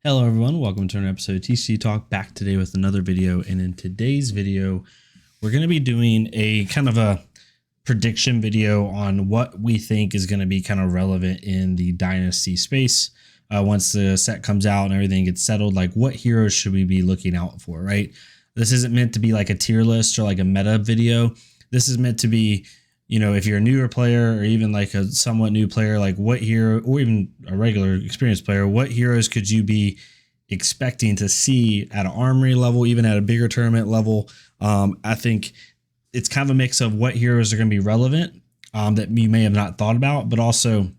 Hello everyone, welcome to another episode of TCG Talk, back today with another video. And in today's video, we're going to be doing a kind of a prediction video on what we think is going to be kind of relevant in the Dynasty space. Once the set comes out and everything gets settled, like what heroes should we be looking out for, right? This isn't meant to be like a tier list or like a meta video. This is meant to be, you know, if you're a newer player or even like a somewhat new player, like what hero, or even a regular experienced player, what heroes could you be expecting to see at an armory level, even at a bigger tournament level? I think it's kind of a mix of what heroes are going to be relevant that you may have not thought about, but also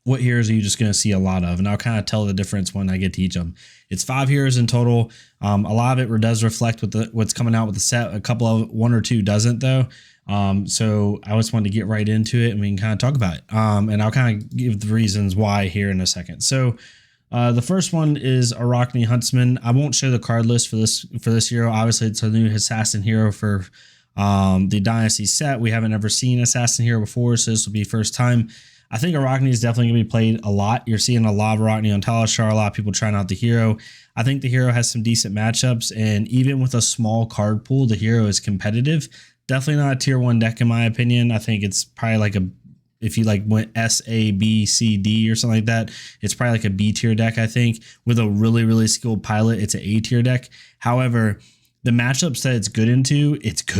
what heroes are you just going to see a lot of? And I'll kind of tell the difference when I get to each of them. It's 5 heroes in total. A lot of it does reflect with what's coming out with the set. A couple of one or two doesn't though. So I just wanted to get right into it and we can kind of talk about it. And I'll kind of give the reasons why here in a second. So the first one is Arachne Huntsman. I won't show the card list for this hero. Obviously, it's a new assassin hero for the Dynasty set. We haven't ever seen assassin hero before, so this will be first time. I think Arachne is definitely going to be played a lot. You're seeing a lot of Arachne on Talishar, a lot of people trying out the hero. I think the hero has some decent matchups, and even with a small card pool, the hero is competitive. Definitely not a tier 1 deck in my opinion. I think it's probably like if you like went S, A, B, C, D or something like that, it's probably like a B tier deck, I think. With a really, really skilled pilot, it's an A tier deck. However, the matchups that it's good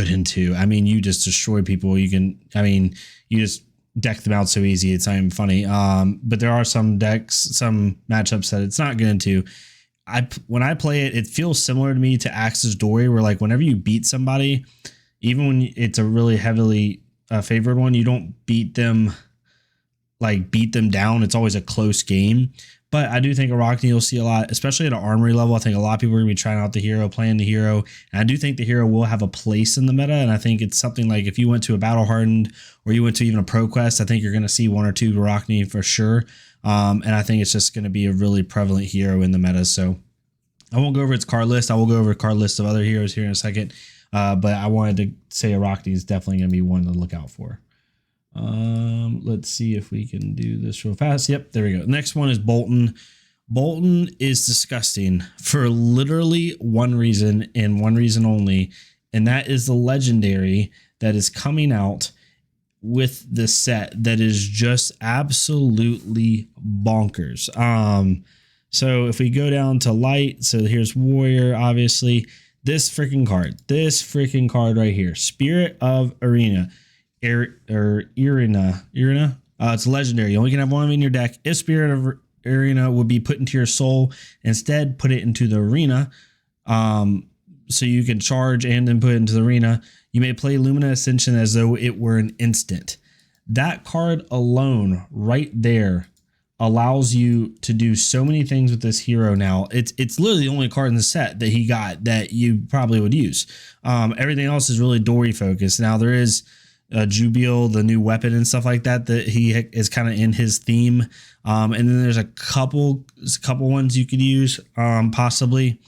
into. I mean, you just destroy people. You just deck them out so easy. It's not even funny. But there are some matchups that it's not good into. When I play it, it feels similar to me to Axe's Dory, where like whenever you beat somebody, even when it's a really heavily favored one, you don't beat them down. It's always a close game. But I do think Arachne you'll see a lot, especially at an armory level. I think a lot of people are going to be trying out the hero, playing the hero. And I do think the hero will have a place in the meta. And I think it's something like if you went to a battle hardened or you went to even a pro quest, I think you're going to see 1 or 2 Arachne for sure. And I think it's just going to be a really prevalent hero in the meta. So I won't go over its card list. I will go over a card list of other heroes here in a second. But I wanted to say Arachne is definitely going to be one to look out for. Let's see if we can do this real fast. Yep, there we go. Next one is Bolton. Bolton is disgusting for literally one reason and one reason only, and that is the legendary that is coming out with the set that is just absolutely bonkers. So if we go down to light, so here's Warrior, obviously. This freaking card right here, Spirit of Arena. Irina. It's legendary. You only can have one of them in your deck. If Spirit of Arena would be put into your soul, instead put it into the arena. So you can charge and then put it into the arena. You may play Lumina Ascension as though it were an instant. That card alone right there allows you to do so many things with this hero now. It's literally the only card in the set that he got that you probably would use. Everything else is really Dory focused. Now there is Jubiel, the new weapon and stuff like that he is kind of in his theme. And then there's a couple ones you could use, possibly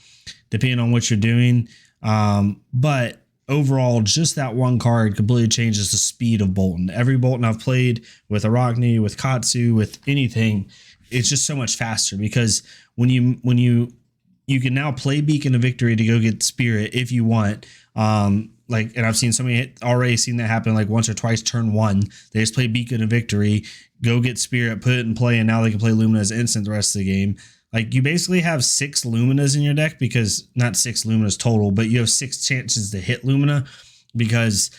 depending on what you're doing. But overall, just that one card completely changes the speed of Bolton. Every Bolton I've played with Arachne, with Katsu, with anything, it's just so much faster because when you can now play Beacon of Victory to go get Spirit if you want. And I've seen already seen that happen like once or twice turn 1. They just play Beacon of Victory, go get Spirit, put it in play, and now they can play Lumina as instant the rest of the game. Like you basically have 6 Luminas in your deck because not 6 Luminas total, but you have 6 chances to hit Lumina because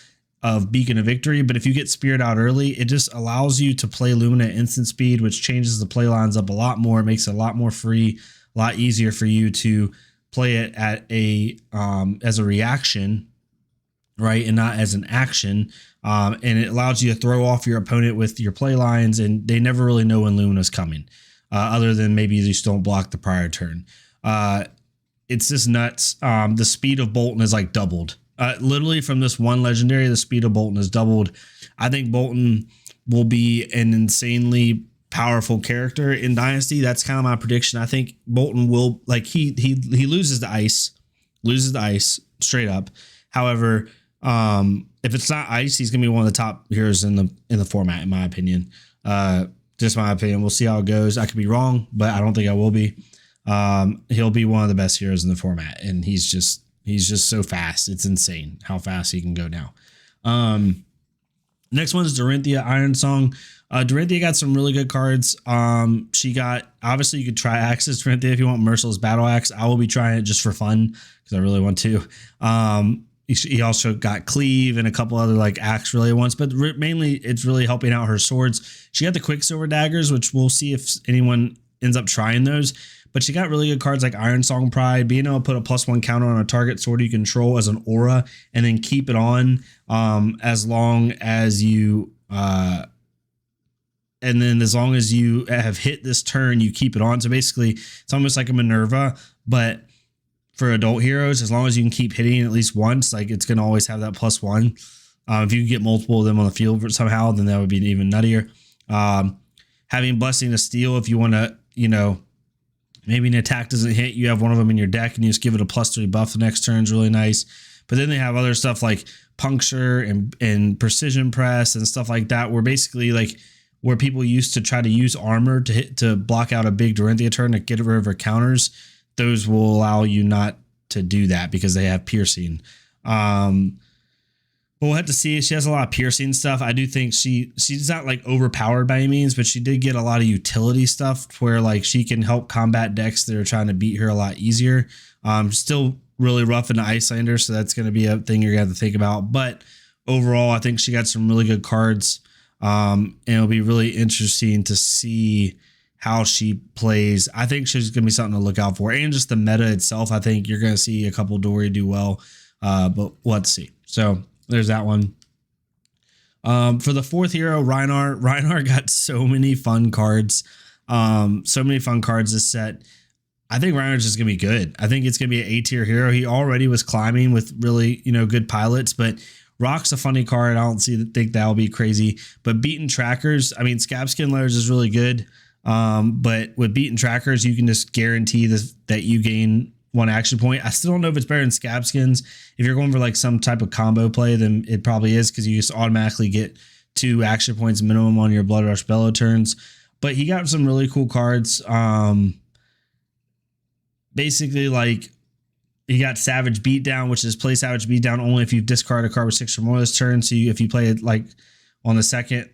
of Beacon of Victory. But if you get Spirit out early, it just allows you to play Lumina at instant speed, which changes the play lines up a lot more. It makes it a lot more free, a lot easier for you to play it at as a reaction, right, and not as an action. And it allows you to throw off your opponent with your play lines, and they never really know when Lumina's coming, other than maybe you just don't block the prior turn. It's just nuts. The speed of Bolton is like doubled. Literally from this one legendary, the speed of Bolton is doubled. I think Bolton will be an insanely powerful character in Dynasty. That's kind of my prediction. I think Bolton will, like, he loses the ice straight up. However, if it's not ice, he's gonna be one of the top heroes in the format, in my opinion. Just my opinion. We'll see how it goes. I could be wrong, but I don't think I will be. he'll be one of the best heroes in the format, and he's just so fast. It's insane how fast he can go now. Next one is Dorinthea Iron Song. Dorinthea got some really good cards. She got, obviously you could try Axis Dorinthea if you want Merciless Battle Axe. I will be trying it just for fun because I really want to. He also got Cleave and a couple other like axe related ones, but mainly it's really helping out her swords. She got the Quicksilver daggers, which we'll see if anyone ends up trying those. But she got really good cards like Iron Song Pride, being able to put a +1 counter on a target sword you control as an aura, and then keep it on as long as you and then as long as you have hit this turn, you keep it on. So basically, it's almost like a Minerva, but for adult heroes, as long as you can keep hitting at least once, like it's going to always have that +1. If you can get multiple of them on the field somehow, then that would be even nuttier. Having Blessing of Steel, if you want to, you know, maybe an attack doesn't hit, you have one of them in your deck and you just give it a +3 buff the next turn is really nice. But then they have other stuff like Puncture and Precision Press and stuff like that, where basically like where people used to try to use armor to block out a big Dorinthea turn to get rid of her counters. Those will allow you not to do that because they have piercing. But we'll have to see. She has a lot of piercing stuff. I do think she's not like overpowered by any means, but she did get a lot of utility stuff where like she can help combat decks that are trying to beat her a lot easier. Still really rough in the Icelander, so that's going to be a thing you're going to have to think about. But overall, I think she got some really good cards. And it'll be really interesting to see how she plays. I think she's going to be something to look out for. And just the meta itself, I think you're going to see a couple Dory do well, but we'll have to see. So there's that one. For the fourth hero, Rhinar. Rhinar got so many fun cards. So many fun cards this set. I think Rhinar's just going to be good. I think it's going to be an A-tier hero. He already was climbing with really, good pilots, but Rock's a funny card. I don't think that'll be crazy. But Beaten Trackers, I mean, Scabskin Letters is really good. But with Beaten Trackers, you can just guarantee that you gain 1 action point. I still don't know if it's better than Scabskins. If you're going for like some type of combo play, then it probably is, because you just automatically get 2 action points minimum on your Blood Rush Bellow turns. But he got some really cool cards. Basically, like, he got Savage Beatdown, which is play Savage Beatdown only if you've discarded a card with 6 or more this turn. So if you play it like on the second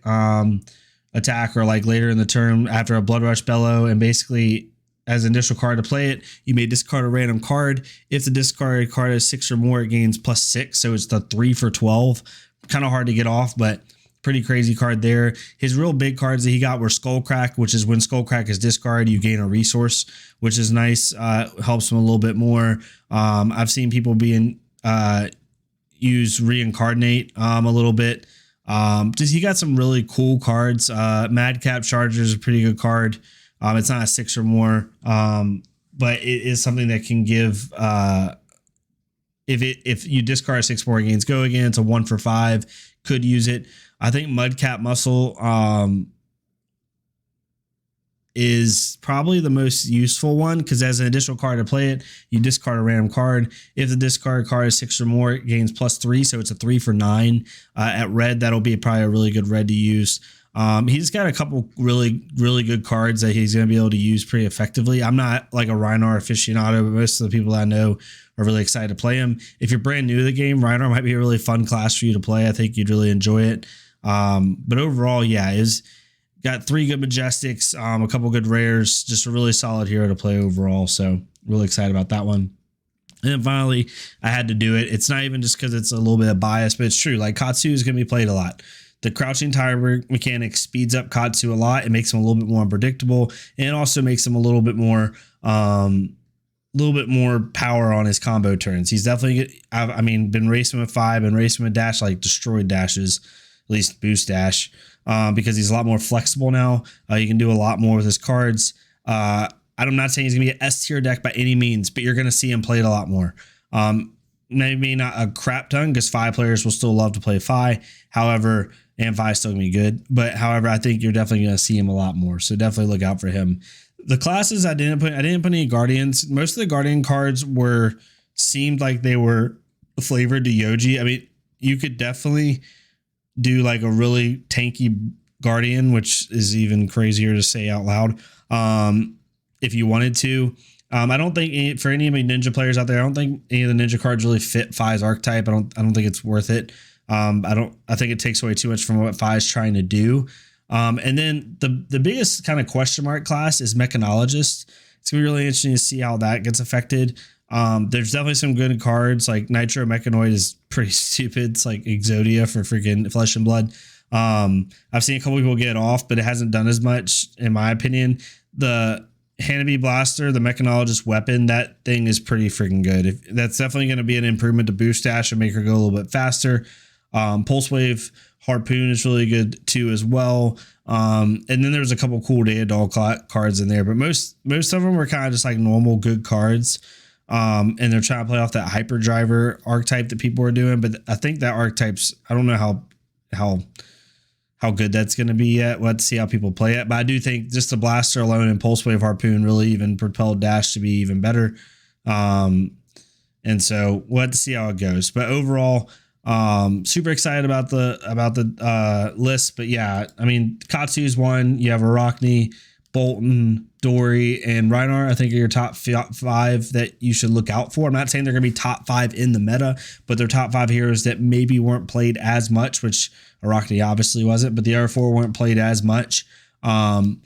attack or like later in the turn after a Blood Rush Bellow, and basically as an initial card to play it, you may discard a random card. If the discarded card has 6 or more, it gains +6. So it's the 3 for 12. Kind of hard to get off, but pretty crazy card there. His real big cards that he got were Skullcrack, which is when Skullcrack is discarded, you gain a resource, which is nice. Helps him a little bit more. I've seen people use Reincarnate a little bit. Just he got some really cool cards. Madcap Charger is a pretty good card. It's not a 6 or more, but it is something that can give. If you discard a 6 more, gains go again. It's a 1 for 5. Could use it. I think Mudcap Muscle is probably the most useful one, because as an additional card to play it, you discard a random card. If the discard card is 6 or more, it gains +3, so it's a 3 for 9. At red, that'll be probably a really good red to use. He's got a couple really, really good cards that he's going to be able to use pretty effectively. I'm not like a Rhinar aficionado, but most of the people I know are really excited to play him. If you're brand new to the game, Rhinar might be a really fun class for you to play. I think you'd really enjoy it. But overall, yeah, is got 3 good Majestics, a couple good rares, just a really solid hero to play overall. So really excited about that one. And then finally, I had to do it. It's not even just because it's a little bit of bias, but it's true. Like, Katsu is going to be played a lot. The Crouching Tiger mechanic speeds up Katsu a lot. It makes him a little bit more unpredictable, and it also makes him a little bit more power on his combo turns. He's definitely, been racing with 5 and racing with dash, like destroyed dashes, at least boost dash, because he's a lot more flexible now. You can do a lot more with his cards. I'm not saying he's going to be an S tier deck by any means, but you're going to see him played a lot more. Maybe not a crap ton, because 5 players will still love to play 5. However, and 5 is still going to be good. But however, I think you're definitely going to see him a lot more. So definitely look out for him. The classes I didn't put any Guardians. Most of the Guardian cards seemed like they were flavored to Yoji. I mean, you could definitely do like a really tanky Guardian, which is even crazier to say out loud, if you wanted to. I don't think for any of my ninja players out there, I don't think any of the ninja cards really fit Fi's archetype. I don't think it's worth it. I think it takes away too much from what Fi's trying to do. And then the biggest kind of question mark class is Mechanologist. It's gonna be really interesting to see how that gets affected. There's definitely some good cards, like Nitro Mechanoid is pretty stupid. It's like Exodia for freaking Flesh and Blood. I've seen a couple people get off, but it hasn't done as much in my opinion. The Hanabi Blaster, the Mechanologist weapon, that thing is pretty freaking good. That's definitely going to be an improvement to boost dash and make her go a little bit faster. Pulse Wave Harpoon is really good too as well. And then there's a couple cool Data Doll cards in there, but most of them were kind of just like normal good cards. And they're trying to play off that Hyperdriver archetype that people are doing, but I think that archetype's, I don't know how good that's going to be yet. We'll have to see how people play it. But I do think just the Blaster alone and Pulse Wave Harpoon really even propelled Dash to be even better. And so we'll have to see how it goes. But overall, super excited about the list. But yeah, I mean, Katsu's one. You have Arachne, Bolton, Dory, and Rhinar, I think are your top 5 that you should look out for. I'm not saying they're going to be top 5 in the meta, but they're top 5 heroes that maybe weren't played as much, which Arachne obviously wasn't, but the other 4 weren't played as much. And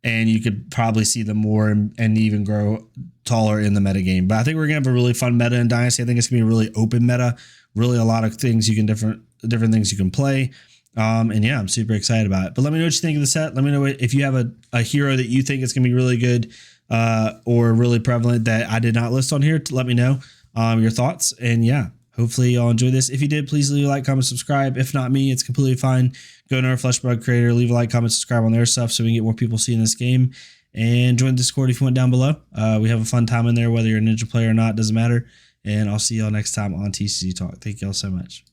you could probably see them more and even grow taller in the meta game. But I think we're going to have a really fun meta in Dynasty. I think it's going to be a really open meta, really a lot of things you can different things you can play. And yeah, I'm super excited about it. But let me know what you think of the set. Let me know if you have a hero that you think is going to be really good or really prevalent that I did not list on here. To let me know your thoughts. And yeah, hopefully y'all enjoy this. If you did, please leave a like, comment, subscribe. If not me, it's completely fine. Go to our Fleshbug creator, leave a like, comment, subscribe on their stuff so we can get more people seeing this game. And join the Discord if you want down below. We have a fun time in there, whether you're a ninja player or not, doesn't matter. And I'll see y'all next time on TCG Talk. Thank y'all so much.